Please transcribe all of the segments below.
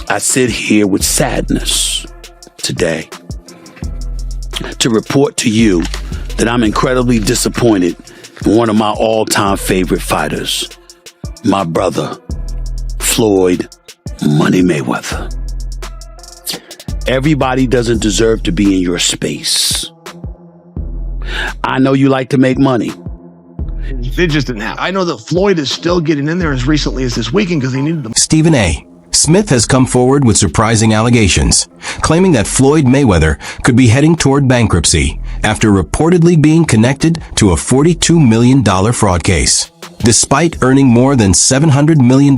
I sit here with sadness today to report to you that I'm incredibly disappointed in one of my all-time favorite fighters, my brother, Floyd Money Mayweather. Everybody doesn't deserve to be in your space. I know you like to make money. They just didn't have. I know that Floyd is still getting in there as recently as this weekend because he needed them. Stephen A. Smith has come forward with surprising allegations, claiming that Floyd Mayweather could be heading toward bankruptcy after reportedly being connected to a $42 million fraud case. Despite earning more than $700 million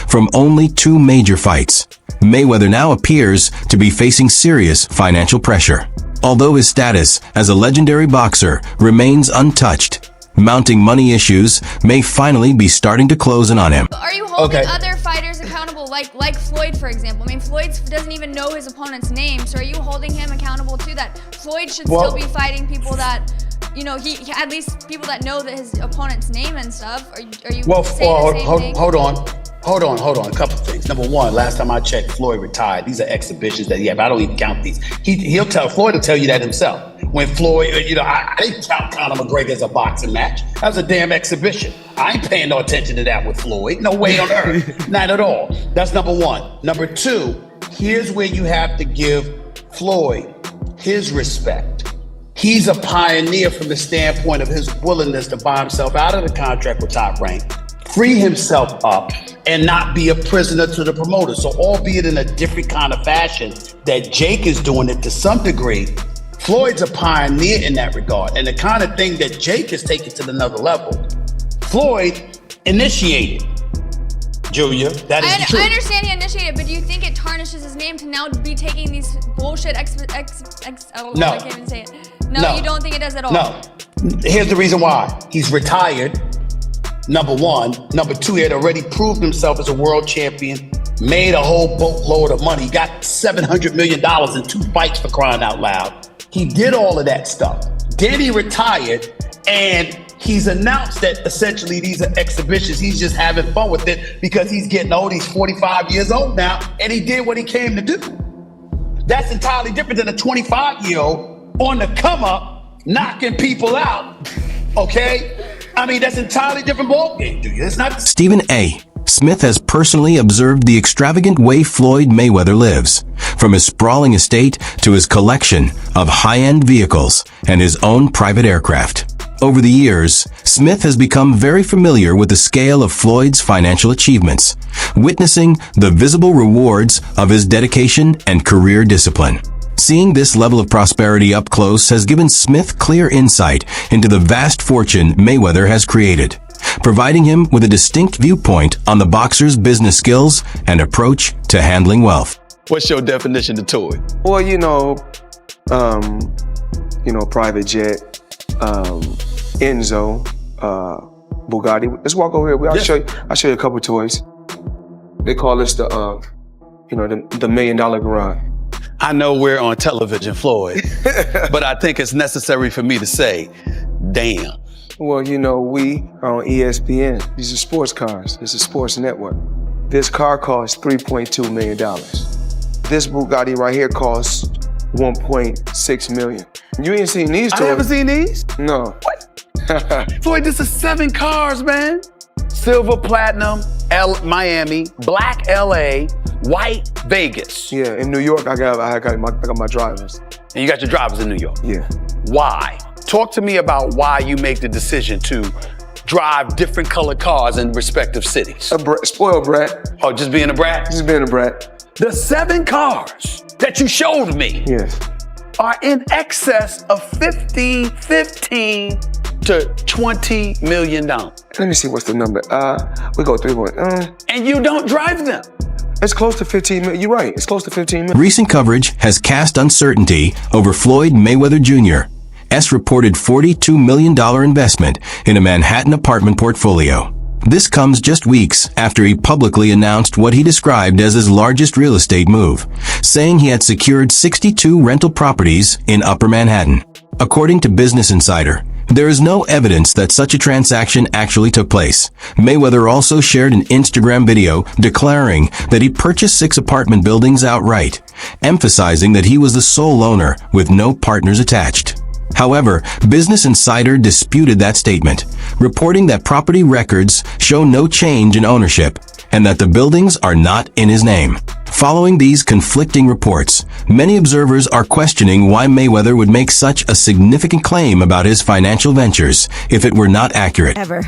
from only 2 major fights, Mayweather now appears to be facing serious financial pressure. Although his status as a legendary boxer remains untouched, mounting money issues may finally be starting to close in on him. Are you holding other fighters accountable, like Floyd, for example? I mean, Floyd doesn't even know his opponent's name, so are you holding him accountable to that? Floyd should still be fighting people that, you know, he at least people that know that his opponent's name and stuff. Are you saying the same thing? Hold on. A couple things. Number one, last time I checked, Floyd retired. These are exhibitions that he had. I don't even count these. Floyd will tell you that himself. When Floyd, I didn't count Conor McGregor as a boxing match. That was a damn exhibition. I ain't paying no attention to that with Floyd. No way on earth. Not at all. That's number one. Number two, here's where you have to give Floyd his respect. He's a pioneer from the standpoint of his willingness to buy himself out of the contract with Top Rank, free himself up, and not be a prisoner to the promoter. So albeit in a different kind of fashion that Jake is doing it to some degree, Floyd's a pioneer in that regard. And the kind of thing that Jake has taken to another level, Floyd initiated. Julia, that is true. I understand he initiated, but do you think it tarnishes his name to now be taking these bullshit I can't even say it. No, you don't think it does at all? No. Here's the reason why. He's retired, number one. Number two, he had already proved himself as a world champion, made a whole boatload of money, got $700 million in 2 fights, for crying out loud. He did all of that stuff. Then he retired, and he's announced that essentially these are exhibitions. He's just having fun with it because he's getting old. He's 45 years old now, and he did what he came to do. That's entirely different than a 25-year-old on the come up, knocking people out. Okay? I mean, that's entirely different ballgame, dude. It's not. Stephen A. Smith has personally observed the extravagant way Floyd Mayweather lives, from his sprawling estate to his collection of high-end vehicles and his own private aircraft. Over the years, Smith has become very familiar with the scale of Floyd's financial achievements, witnessing the visible rewards of his dedication and career discipline. Seeing this level of prosperity up close has given Smith clear insight into the vast fortune Mayweather has created, providing him with a distinct viewpoint on the boxer's business skills and approach to handling wealth. What's your definition of toy? Well, private jet, Enzo, Bugatti. Let's walk over here. I'll show you a couple toys. They call this the $1 million garage. I know we're on television, Floyd, but I think it's necessary for me to say, damn. Well, we are on ESPN. These are sports cars. This is a sports network. This car costs $3.2 million. This Bugatti right here costs $1.6 million. You ain't seen these toys. I haven't seen these? No. What? Floyd, this is 7 cars, man. Silver, platinum, Miami, black LA, white Vegas. Yeah, in New York, I got my drivers. And you got your drivers in New York? Yeah. Why? Talk to me about why you make the decision to drive different colored cars in respective cities. Spoiled brat. Oh, just being a brat? Just being a brat. The 7 cars that you showed me are in excess of $15 to $20 million. Let me see what's the number. We go 3 point. And you don't drive them. It's close to 15 million. You're right. It's close to 15 million. Recent coverage has cast uncertainty over Floyd Mayweather Jr.'s reported $42 million investment in a Manhattan apartment portfolio. This comes just weeks after he publicly announced what he described as his largest real estate move, saying he had secured 62 rental properties in Upper Manhattan. According to Business Insider, There is no evidence that such a transaction actually took place. Mayweather also shared an Instagram video declaring that he purchased 6 apartment buildings outright, emphasizing that he was the sole owner with no partners attached. However, Business Insider disputed that statement, reporting that property records show no change in ownership and that the buildings are not in his name. Following these conflicting reports, many observers are questioning why Mayweather would make such a significant claim about his financial ventures if it were not accurate. Ever.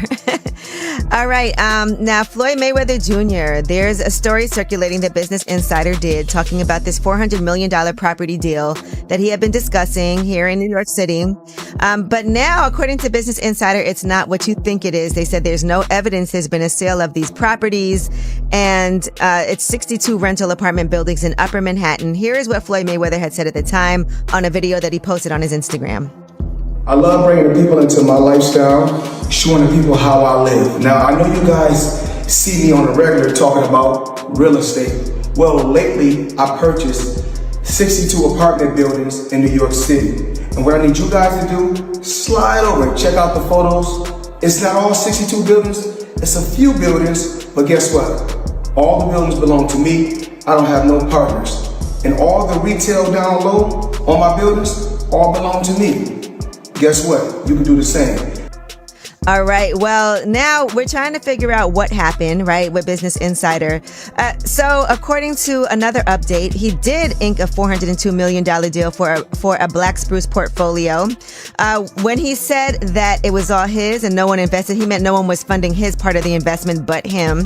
All right. Now, Floyd Mayweather Jr., there's a story circulating that Business Insider did talking about this $400 million property deal that he had been discussing here in New York City. But now, according to Business Insider, it's not what you think it is. They said there's no evidence there's been a sale of these properties, and it's 62 rental apartment buildings in Upper Manhattan. Here is what Floyd Mayweather had said at the time on a video that he posted on his Instagram. I love bringing the people into my lifestyle, showing the people how I live. Now, I know you guys see me on the regular talking about real estate. Well, lately, I purchased 62 apartment buildings in New York City. And what I need you guys to do, slide over and check out the photos. It's not all 62 buildings, it's a few buildings, but guess what? All the buildings belong to me. I don't have no partners. And all the retail down low on my buildings all belong to me. Guess what? You can do the same. All right. Well, now we're trying to figure out what happened, right, with Business Insider. So according to another update, he did ink a $402 million deal for a Black Spruce portfolio. When he said that it was all his and no one invested, he meant no one was funding his part of the investment but him.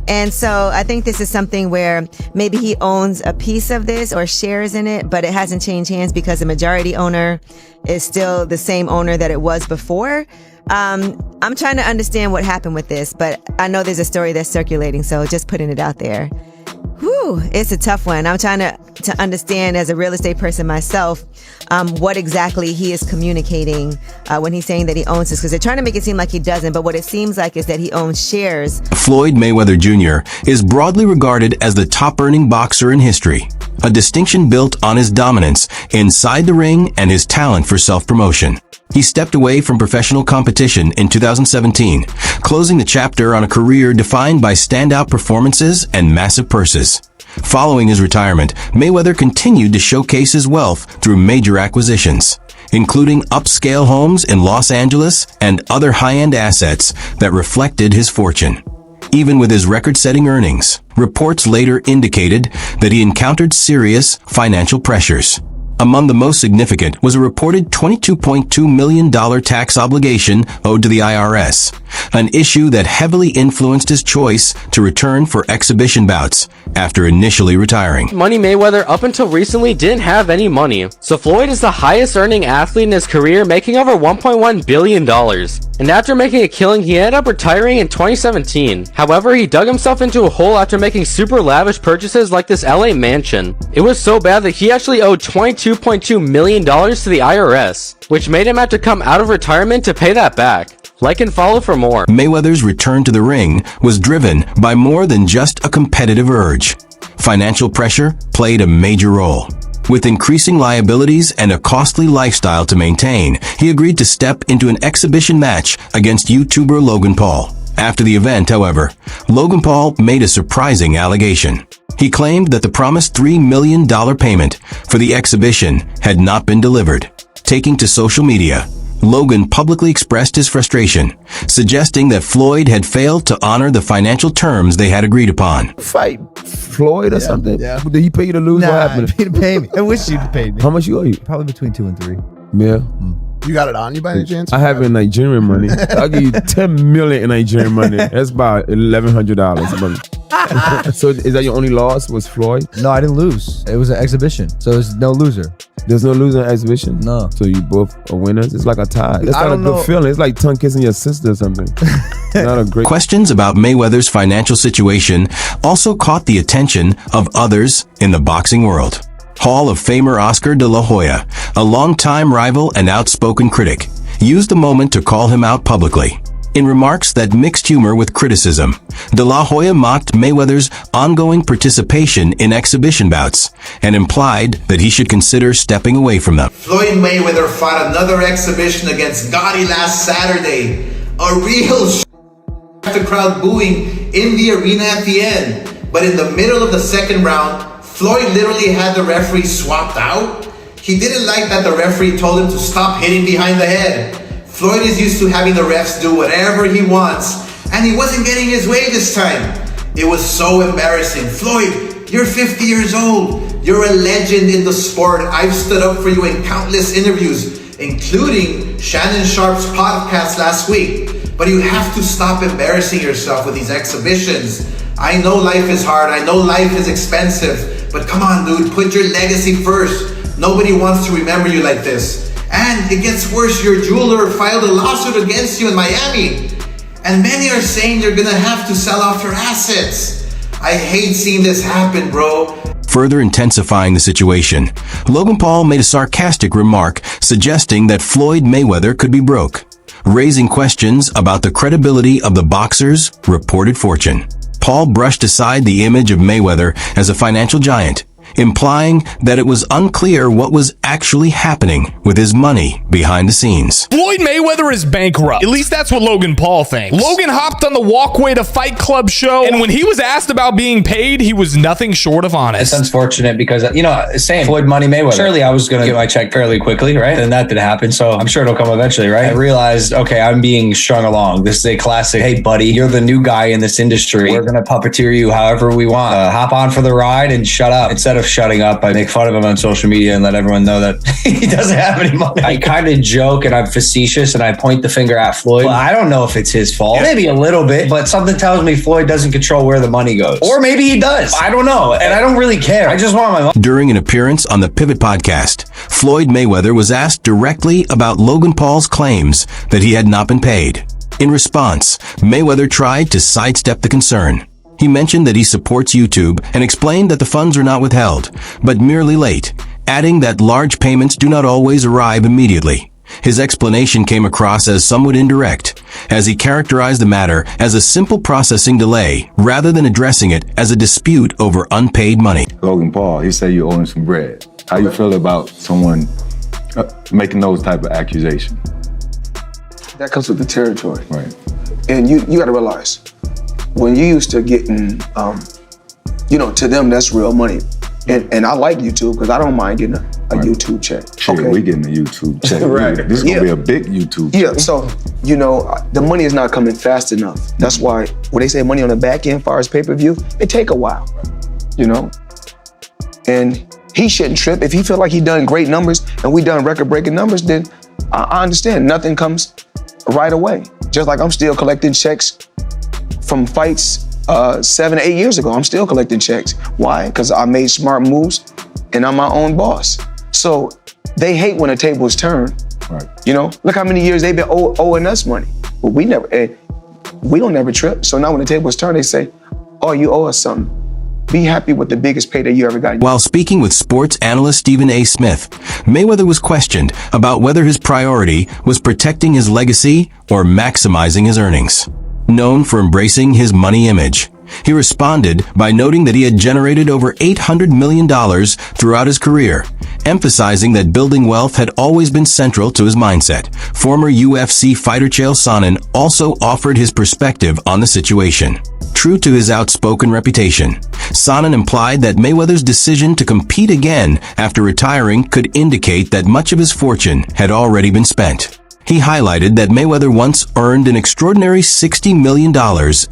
And so I think this is something where maybe he owns a piece of this or shares in it, but it hasn't changed hands because the majority owner is still the same owner that it was before. I'm trying to understand what happened with this, but I know there's a story that's circulating, so just putting it out there. Whew, it's a tough one. I'm trying to understand as a real estate person myself, what exactly he is communicating when he's saying that he owns this, because they're trying to make it seem like he doesn't, but what it seems like is that he owns shares. Floyd Mayweather Jr. is broadly regarded as the top-earning boxer in history, a distinction built on his dominance inside the ring and his talent for self-promotion. He stepped away from professional competition in 2017, closing the chapter on a career defined by standout performances and massive purses. Following his retirement, Mayweather continued to showcase his wealth through major acquisitions, including upscale homes in Los Angeles and other high-end assets that reflected his fortune. Even with his record-setting earnings, reports later indicated that he encountered serious financial pressures. Among the most significant was a reported $22.2 million tax obligation owed to the IRS, an issue that heavily influenced his choice to return for exhibition bouts after initially retiring. Money Mayweather up until recently didn't have any money, so Floyd is the highest earning athlete in his career, making over $1.1 billion. And after making a killing, he ended up retiring in 2017. However, he dug himself into a hole after making super lavish purchases like this LA mansion. It was so bad that he actually owed $22.2 million to the IRS, which made him have to come out of retirement to pay that back. Like and follow for more. Mayweather's return to the ring was driven by more than just a competitive urge. Financial pressure played a major role. With increasing liabilities and a costly lifestyle to maintain, he agreed to step into an exhibition match against YouTuber Logan Paul. After the event, however, Logan Paul made a surprising allegation. He claimed that the promised $3 million payment for the exhibition had not been delivered. Taking to social media, Logan publicly expressed his frustration, suggesting that Floyd had failed to honor the financial terms they had agreed upon. Fight Floyd or something? Yeah. Did he pay you to lose? What happened? He didn't pay me. I wish you'd paid me. How much you owe you? Probably between 2 and 3. Yeah. You got it on you by any chance? I have in Nigerian money. I'll give you 10 million in Nigerian money. That's about $1,100. So is that your only loss was Floyd? No, I didn't lose. It was an exhibition. So there's no loser. There's no loser in exhibition? No. So you both are winners? It's like a tie. That's not a good feeling. It's like tongue kissing your sister or something. Not a great. Questions about Mayweather's financial situation also caught the attention of others in the boxing world. Hall of Famer Oscar de la Hoya, a longtime rival and outspoken critic, used the moment to call him out publicly. In remarks that mixed humor with criticism, De La Hoya mocked Mayweather's ongoing participation in exhibition bouts and implied that he should consider stepping away from them. Floyd Mayweather fought another exhibition against Gotti last Saturday. A real the crowd booing in the arena at the end. But in the middle of the second round, Floyd literally had the referee swapped out. He didn't like that the referee told him to stop hitting behind the head. Floyd is used to having the refs do whatever he wants, and he wasn't getting his way this time. It was so embarrassing. Floyd, you're 50 years old. You're a legend in the sport. I've stood up for you in countless interviews, including Shannon Sharp's podcast last week. But you have to stop embarrassing yourself with these exhibitions. I know life is hard. I know life is expensive. But come on, dude, put your legacy first. Nobody wants to remember you like this. And it gets worse. Your jeweler filed a lawsuit against you in Miami. And many are saying you're gonna have to sell off your assets. I hate seeing this happen, bro. Further intensifying the situation, Logan Paul made a sarcastic remark suggesting that Floyd Mayweather could be broke, raising questions about the credibility of the boxer's reported fortune. Paul brushed aside the image of Mayweather as a financial giant, implying that it was unclear what was actually happening with his money behind the scenes. Floyd Mayweather is bankrupt. At least that's what Logan Paul thinks. Logan hopped on the walkway to Fight Club show, and when he was asked about being paid, he was nothing short of honest. It's unfortunate because, same Floyd Money Mayweather. Surely I was going to get my check fairly quickly, right? And that didn't happen, so I'm sure it'll come eventually, right? I realized, okay, I'm being strung along. This is a classic, hey, buddy, you're the new guy in this industry. We're going to puppeteer you however we want. Hop on for the ride and shut up. Instead of shutting up, I make fun of him on social media and let everyone know that he doesn't have any money. I kind of joke and I'm facetious and I point the finger at Floyd. Well, I don't know if it's his fault. Maybe a little bit, but something tells me Floyd doesn't control where the money goes. Or maybe he does. I don't know. And I don't really care. I just want my money. During an appearance on the Pivot podcast, Floyd Mayweather was asked directly about Logan Paul's claims that he had not been paid. In response, Mayweather tried to sidestep the concern. He mentioned that he supports YouTube and explained that the funds are not withheld, but merely late, adding that large payments do not always arrive immediately. His explanation came across as somewhat indirect, as he characterized the matter as a simple processing delay rather than addressing it as a dispute over unpaid money. Logan Paul, he said you owe him some bread. How you feel about someone making those type of accusations? That comes with the territory. Right. And you got to realize, when you used to getting, to them, that's real money. And I like YouTube because I don't mind getting a YouTube check. Shit, we getting a YouTube check. Right. This is going to be a big YouTube check. Yeah, so, the money is not coming fast enough. That's why when they say money on the back end, as far as pay-per-view, it take a while, And he shouldn't trip. If he feel like he done great numbers and we done record-breaking numbers, then I understand. Nothing comes right away. Just like I'm still collecting checks from fights 7 or 8 years ago. I'm still collecting checks. Why? Because I made smart moves and I'm my own boss. So they hate when a table is turned. Right. Look how many years they've been owing us money. But we don't never trip. So now when the table is turned, they say, oh, you owe us something. Be happy with the biggest payday you ever got. While speaking with sports analyst Stephen A. Smith, Mayweather was questioned about whether his priority was protecting his legacy or maximizing his earnings. Known for embracing his money image, he responded by noting that he had generated over $800 million throughout his career, emphasizing that building wealth had always been central to his mindset. Former UFC fighter Chael Sonnen also offered his perspective on the situation. True to his outspoken reputation, Sonnen implied that Mayweather's decision to compete again after retiring could indicate that much of his fortune had already been spent. He highlighted that Mayweather once earned an extraordinary $60 million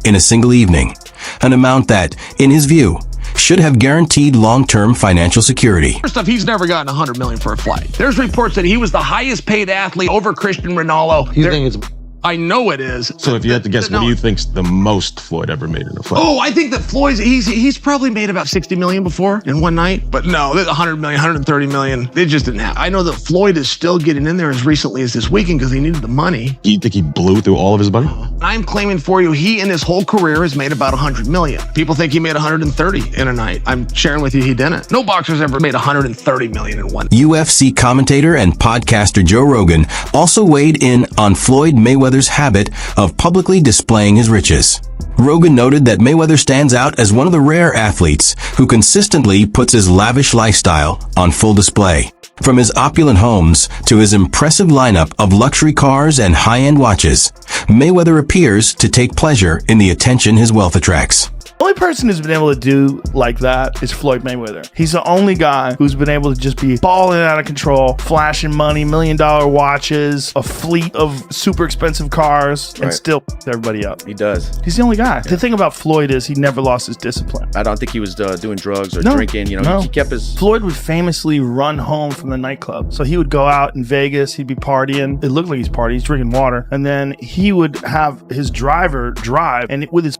in a single evening, an amount that, in his view, should have guaranteed long-term financial security. First off, he's never gotten $100 million for a fight. There's reports that he was the highest paid athlete over Christian Ronaldo. You think it's... I know it is. So if you had to guess, what do you think's the most Floyd ever made in a fight? Oh, I think that Floyd's, he's probably made about 60 million before in one night. But no, 100 million, 130 million, they just didn't have. I know that Floyd is still getting in there as recently as this weekend because he needed the money. You think he blew through all of his money? I'm claiming for you, he in his whole career has made about 100 million. People think he made 130 in a night. I'm sharing with you, he didn't. No boxer's ever made 130 million in one. UFC commentator and podcaster Joe Rogan also weighed in on Floyd Mayweather's Mayweather's habit of publicly displaying his riches. Rogan noted that Mayweather stands out as one of the rare athletes who consistently puts his lavish lifestyle on full display. From his opulent homes to his impressive lineup of luxury cars and high-end watches, Mayweather appears to take pleasure in the attention his wealth attracts. The only person who's been able to do like that is Floyd Mayweather. He's the only guy who's been able to just be balling out of control, flashing money, $1 million watches, a fleet of super expensive cars, and still everybody up. He does. He's the only guy. The thing about Floyd is he never lost his discipline. I don't think he was doing drugs or drinking. You know, he kept his... Floyd would famously run home from the nightclub. So he would go out in Vegas. He'd be partying. It looked like he's partying. He's drinking water. And then he would have his driver drive, and with his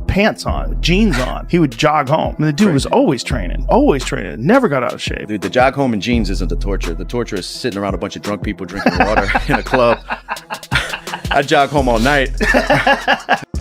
pants on, jeans on, he would jog home. And the dude was always training, never got out of shape. Dude, the jog home in jeans isn't the torture. The torture is sitting around a bunch of drunk people drinking water in a club. I jog home all night.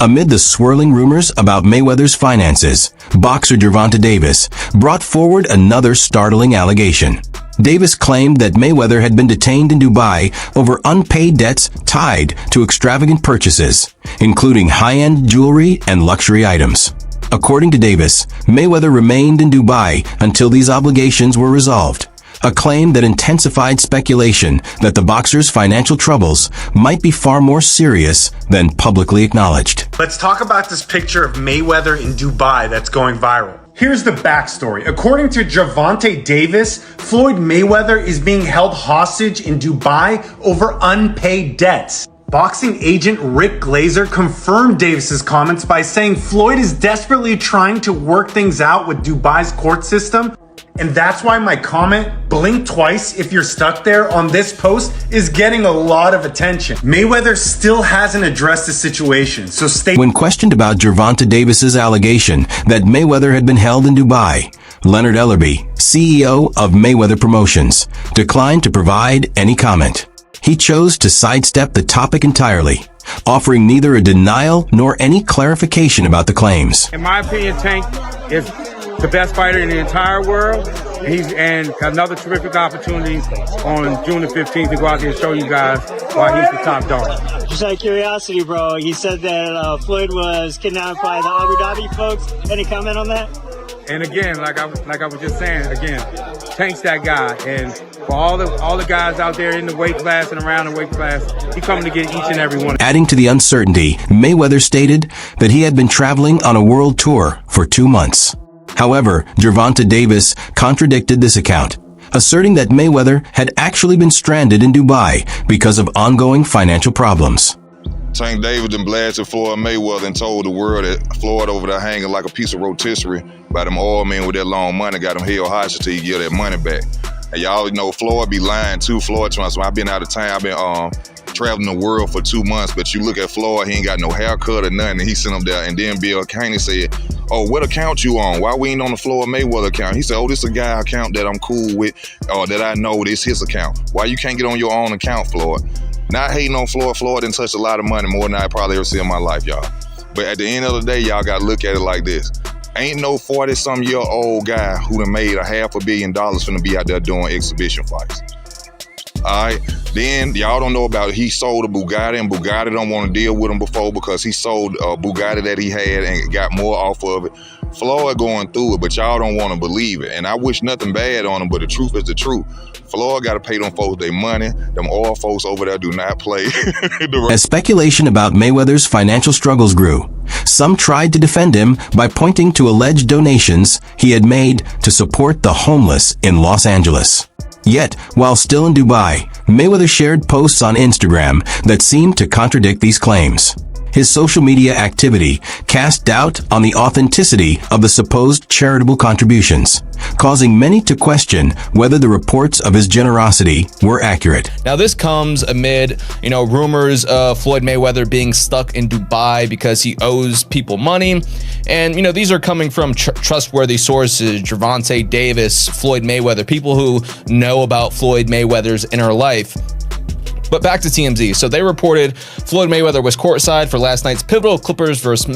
Amid the swirling rumors about Mayweather's finances, boxer Gervonta Davis brought forward another startling allegation. Davis claimed that Mayweather had been detained in Dubai over unpaid debts tied to extravagant purchases, including high-end jewelry and luxury items. According to Davis, Mayweather remained in Dubai until these obligations were resolved, a claim that intensified speculation that the boxer's financial troubles might be far more serious than publicly acknowledged. Let's talk about this picture of Mayweather in Dubai that's going viral. Here's the backstory. According to Gervonta Davis, Floyd Mayweather is being held hostage in Dubai over unpaid debts. Boxing agent Rick Glazer confirmed Davis's comments by saying Floyd is desperately trying to work things out with Dubai's court system. And that's why my comment, blink twice if you're stuck there, on this post is getting a lot of attention. Mayweather still hasn't addressed the situation, so stay. When questioned about Gervonta Davis's allegation that Mayweather had been held in Dubai, Leonard Ellerby, CEO of Mayweather Promotions, declined to provide any comment. He chose to sidestep the topic entirely, offering neither a denial nor any clarification about the claims. In my opinion, Tank is the best fighter in the entire world. He's and another terrific opportunity on June the 15th to go out there and show you guys why he's the top dog. Just out of curiosity, bro, you said that Floyd was kidnapped by the Abu Dhabi folks. Any comment on that? And again, like I was just saying, again, Tank's that guy. And for all the guys out there in the weight class and around the weight class, he coming to get each and every one. Adding to the uncertainty, Mayweather stated that he had been traveling on a world tour for 2 months. However, Gervonta Davis contradicted this account, asserting that Mayweather had actually been stranded in Dubai because of ongoing financial problems. Tank Davis done blasted Floyd Mayweather and told the world that Floyd over there hanging like a piece of rotisserie by them oil men with that long money, got him held hostage till he get that money back. And y'all know Floyd be lying too. Floyd trying to, I've been out of town, I've been traveling the world for 2 months, but you look at Floyd, he ain't got no haircut or nothing, and he sent him there. And then Bill Caney said, oh, what account you on? Why we ain't on the Floyd Mayweather account? He said, oh, this a guy account that I'm cool with, or that I know this his account. Why you can't get on your own account, Floyd? Not hating on Floyd. Floyd done touched a lot of money, more than I probably ever see in my life, y'all. But at the end of the day, y'all got to look at it like this. Ain't no 40-some-year-old guy who done made $500 million finna be out there doing exhibition fights. All right, then y'all don't know about it. He sold a Bugatti, and Bugatti don't want to deal with him before because he sold a Bugatti that he had and got more off of it. Floyd going through it, but y'all don't want to believe it. And I wish nothing bad on him, but the truth is the truth. Floyd got to pay them folks their money. Them oil folks over there do not play. As speculation about Mayweather's financial struggles grew, some tried to defend him by pointing to alleged donations he had made to support the homeless in Los Angeles. Yet, while still in Dubai, Mayweather shared posts on Instagram that seemed to contradict these claims. His social media activity cast doubt on the authenticity of the supposed charitable contributions, causing many to question whether the reports of his generosity were accurate. Now, this comes amid, rumors of Floyd Mayweather being stuck in Dubai because he owes people money. And, these are coming from trustworthy sources, Gervonta Davis, Floyd Mayweather, people who know about Floyd Mayweather's inner life. But back to TMZ. So they reported Floyd Mayweather was courtside for last night's pivotal Clippers versus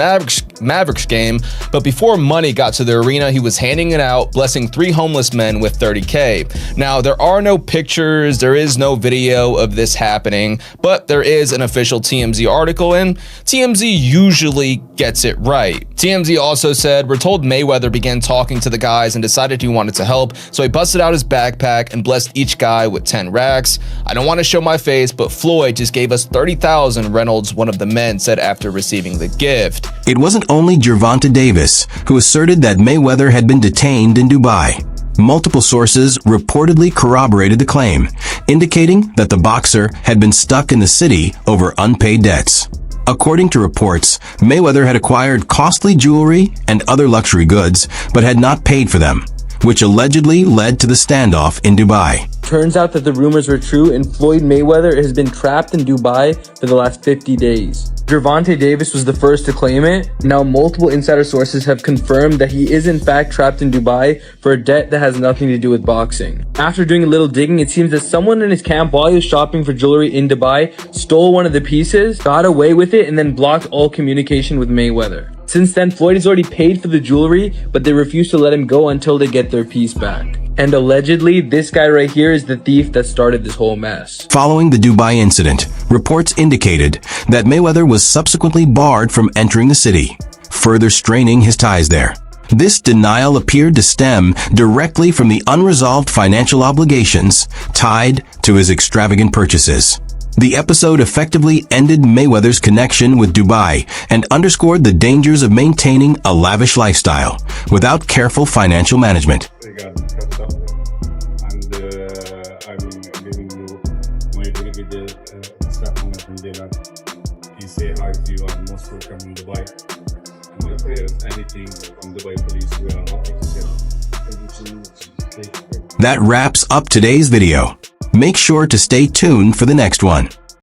Mavericks game, but before money got to the arena, he was handing it out, blessing 3 homeless men with $30K. Now, there are no pictures, there is no video of this happening, but there is an official TMZ article, and TMZ usually gets it right. TMZ also said, we're told Mayweather began talking to the guys and decided he wanted to help, so he busted out his backpack and blessed each guy with 10 racks. I don't want to show my face, but Floyd just gave us 30,000, Reynolds, one of the men, said after receiving the gift. It wasn't only Gervonta Davis who asserted that Mayweather had been detained in Dubai. Multiple sources reportedly corroborated the claim, indicating that the boxer had been stuck in the city over unpaid debts. According to reports, Mayweather had acquired costly jewelry and other luxury goods, but had not paid for them, which allegedly led to the standoff in Dubai. Turns out that the rumors were true, and Floyd Mayweather has been trapped in Dubai for the last 50 days. Gervonta Davis was the first to claim it. Now multiple insider sources have confirmed that he is in fact trapped in Dubai for a debt that has nothing to do with boxing. After doing a little digging, it seems that someone in his camp, while he was shopping for jewelry in Dubai, stole one of the pieces, got away with it, and then blocked all communication with Mayweather. Since then, Floyd has already paid for the jewelry, but they refuse to let him go until they get their piece back. And allegedly, this guy right here is the thief that started this whole mess. Following the Dubai incident, reports indicated that Mayweather was subsequently barred from entering the city, further straining his ties there. This denial appeared to stem directly from the unresolved financial obligations tied to his extravagant purchases. The episode effectively ended Mayweather's connection with Dubai and underscored the dangers of maintaining a lavish lifestyle without careful financial management. That wraps up today's video. Make sure to stay tuned for the next one.